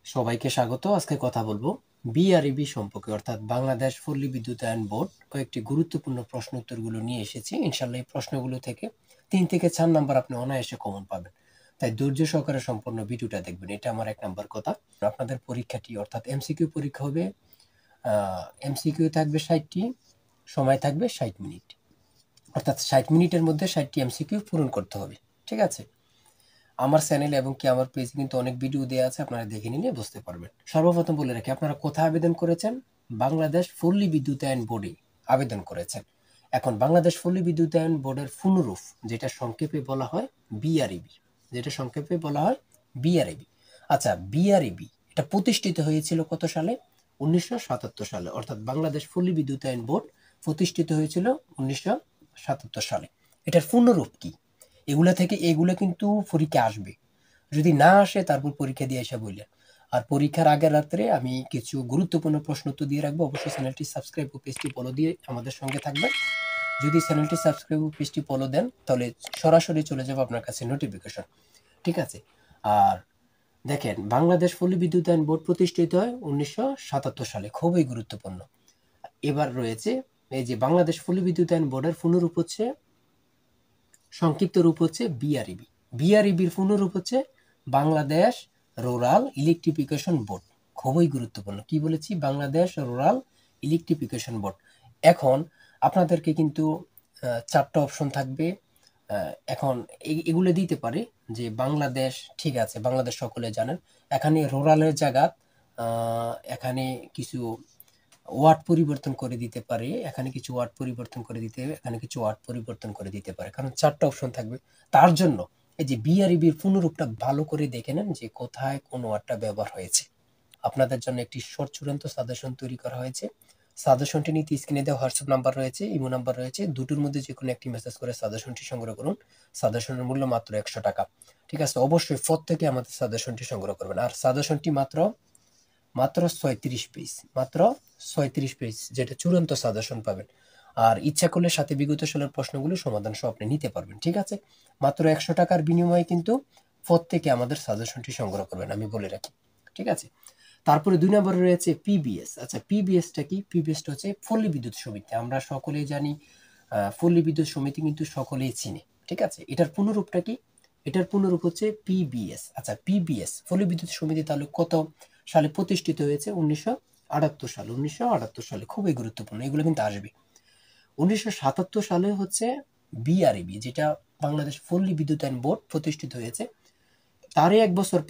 সবাইকে স্বাগত। আজকে কথা বলবো বিআরইবি সম্পর্কে, অর্থাৎ বাংলাদেশ পল্লী বিদ্যুতায়ন বোর্ড কয়েকটি গুরুত্বপূর্ণ প্রশ্ন উত্তরগুলো নিয়ে এসেছি। ইনশাল্লাহ এই প্রশ্নগুলো থেকে 3 থেকে 4 নাম্বার আপনি অনায়াসে কমন পাবেন। তাই ধৈর্য সহকারে সম্পূর্ণ ভিডিওটা দেখবেন, এটা আমার 1 নাম্বার কথা। আপনাদের পরীক্ষাটি অর্থাৎ এমসিকিউ পরীক্ষা হবে। এমসিকিউ থাকবে 60টি, সময় থাকবে 60 মিনিট, অর্থাৎ 60 মিনিটের মধ্যে 60টি এমসিকিউ পূরণ করতে হবে। ঠিক আছে? আমার চ্যানেলে এবং কি আমার পেজে কিন্তু অনেক ভিডিও দেওয়া আছে, আপনারা দেখে নিলে বুঝতে পারবেন। সর্বপ্রথম বলে রাখি, আপনারা কোথায় আবেদন করেছেন? বাংলাদেশ পল্লী বিদ্যুতায়ন বোর্ডে আবেদন করেছেন। এখন বাংলাদেশ পল্লী বিদ্যুতায়ন বোর্ডের পুনরূপ, যেটা সংক্ষেপে বলা হয় বিআরইবি, আচ্ছা, বিআরইবি এটা প্রতিষ্ঠিত হয়েছিল কত সালে? 1977 সালে, অর্থাৎ বাংলাদেশ পল্লী বিদ্যুতায়ন বোর্ড প্রতিষ্ঠিত হয়েছিল 1977 সালে। এটার পূর্ণরূপ কি? এগুলা কিন্তু পরীক্ষা আসবে। যদি না আসে তারপর পরীক্ষা দিয়ে এসে বললেন। আর পরীক্ষার আগের রাত্রে আমি কিছু গুরুত্বপূর্ণ প্রশ্ন উত্তর দিয়ে রাখবো। অবশ্যই চ্যানেলটি সাবস্ক্রাইব ও পেজটি ফলো দিয়ে আমাদের সঙ্গে থাকবেন। যদি চ্যানেলটি সাবস্ক্রাইব ও পেজটি ফলো দেন তাহলে সরাসরি চলে যাবে আপনার কাছে নোটিফিকেশন। ঠিক আছে? আর দেখেন, বাংলাদেশ পল্লী বিদ্যুতায়ন বোর্ড প্রতিষ্ঠিত হয় 1977 সালে, খুবই গুরুত্বপূর্ণ। এবার রয়েছে এই যে বাংলাদেশ পল্লী বিদ্যুতায়ন বোর্ডের পুনরূপ হচ্ছে, সংক্ষিপ্ত রূপ হচ্ছে বিআরইবি। বিআরইবির পূর্ণরূপ হচ্ছে বাংলাদেশ রুরাল ইলেকট্রিফিকেশন বোর্ড। খুবই গুরুত্বপূর্ণ। কি বলেছি? Bangladesh rural electrification board. এখন আপনাদেরকে কিন্তু 4টা অপশন থাকবে। এখন এগুলো দিতে পারে যে বাংলাদেশ, ঠিক আছে, বাংলাদেশ সকলে জানেন। এখানে রুরালের জায়গা এখানে কিছু ওয়ার্ড পরিবর্তন করে দিতে পারে, এখানে কিছু ওয়ার্ড পরিবর্তন করে দিতে হবে, এখানে কিছু ওয়ার্ড পরিবর্তন করে দিতে পারে, কারণ 4টা অপশন থাকবে। তার জন্য এই যে বিআরইবির পুনরূপটা ভালো করে দেখে নেন যে কোথায় কোন ওয়ার্ডটা ব্যবহার হয়েছে। আপনাদের জন্য একটি শর্ট চূড়ান্ত সাজেশন তৈরি করা হয়েছে। সাজেশনটি নিতে স্ক্রিনে দেওয়া হোয়াটসঅ্যাপ নাম্বার রয়েছে, ইমো নাম্বার রয়েছে, দুটোর মধ্যে যে কোনো একটি মেসেজ করে সাজেশনটি সংগ্রহ করুন। সাজেশনের মূল্য মাত্র 100 টাকা। ঠিক আছে? অবশ্যই প্রত্যেকে আমাদের সাজেশনটি সংগ্রহ করবেন। আর সাজেশনটি মাত্র 36 পেজ, মাত্র 36 পেজ, যেটা চূড়ান্ত সাজেশন পাবেন। আর ইচ্ছা করলে সাথে বিগত সালের প্রশ্নগুলো সমাধান সহ আপনি নিতে পারবেন। ঠিক আছে? মাত্র 100 টাকার বিনিময়ে কিন্তু প্রত্যেকে আমাদের সাজেশনটি সংগ্রহ করবেন, আমি বলে রাখি। ঠিক আছে? তারপরে 2 নম্বরে রয়েছে পিবিএস। আচ্ছা, পিবিএসটা কি? পিবিএসটা হচ্ছে পল্লী বিদ্যুৎ সমিতি। আমরা সকলেই জানি পল্লী বিদ্যুৎ সমিতি কিন্তু সকলেই চিনি। ঠিক আছে? এটার পুনরূপটা কি? এটার পুনরূপ হচ্ছে পিবিএস। আচ্ছা, পিবিএস পল্লী বিদ্যুৎ সমিতি তাহলে কত সালে প্রতিষ্ঠিত হয়েছে? 1978 সালে। 1978 সালে, খুবই গুরুত্বপূর্ণ, এগুলো কিন্তু আসবে। 1977 সালে হচ্ছে বিআরইবি, যেটা বাংলাদেশ পল্লী বিদ্যুতায়ন বোর্ড প্রতিষ্ঠিত হয়েছে। তারই এক বছর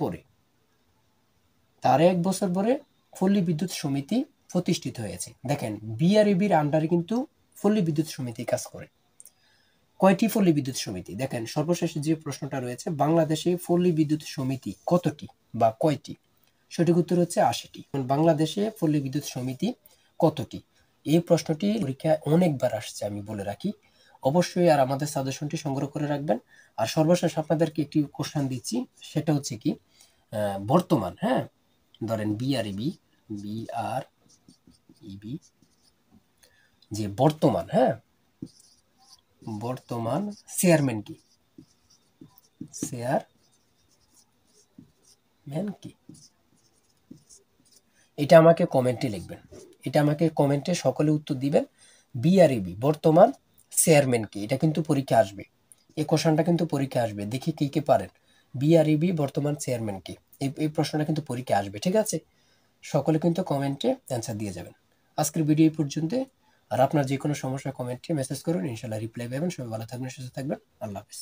পরে পল্লী বিদ্যুৎ সমিতি প্রতিষ্ঠিত হয়েছে। দেখেন, বিআরইবির আন্ডারে কিন্তু পল্লী বিদ্যুৎ সমিতি কাজ করে। কয়টি পল্লী বিদ্যুৎ সমিতি? দেখেন, সর্বশেষ যে প্রশ্নটা রয়েছে, বাংলাদেশে পল্লী বিদ্যুৎ সমিতি কতটি বা কয়টি? সঠিক উত্তর হচ্ছে 80টি। বাংলাদেশে পল্লী বিদ্যুৎ সমিতি কতটি? এই প্রশ্নটি পরীক্ষায় অনেকবার আসছে, আমি বলে রাখি। অবশ্যই আর আমাদের সাজেশনটি সংগ্রহ করে রাখবেন। আর সর্বশেষ আপনাদেরকে একটি কোশ্চেন দিচ্ছি, সেটা হচ্ছে কি, বর্তমান, হ্যাঁ, ধরেন বিআরইবি যে বর্তমান, হ্যাঁ, বর্তমান চেয়ারম্যান কি? চেয়ারম্যান কি? এটা আমাকে কমেন্টে লিখবেন। এটা আমাকে কমেন্টে সকলে উত্তর দিবেন। বিআরইবি বর্তমান চেয়ারম্যান কি? এটা কিন্তু পরীক্ষা আসবে। এই কোশ্চেনটা কিন্তু পরীক্ষা আসবে। দেখি কে কে পারেন। বিআরইবি বর্তমান চেয়ারম্যান কি? এই প্রশ্নটা কিন্তু পরীক্ষা আসবে। ঠিক আছে? সকলে কিন্তু কমেন্টে অ্যান্সার দিয়ে যাবেন। আজকের ভিডিও এই পর্যন্ত। আর আপনার যে কোনো সমস্যা কমেন্টে মেসেজ করুন, ইনশাআল্লাহ রিপ্লাই পাবেন। সবাই ভালো থাকবেন, সুস্থ থাকবেন। আল্লাহ হাফেজ।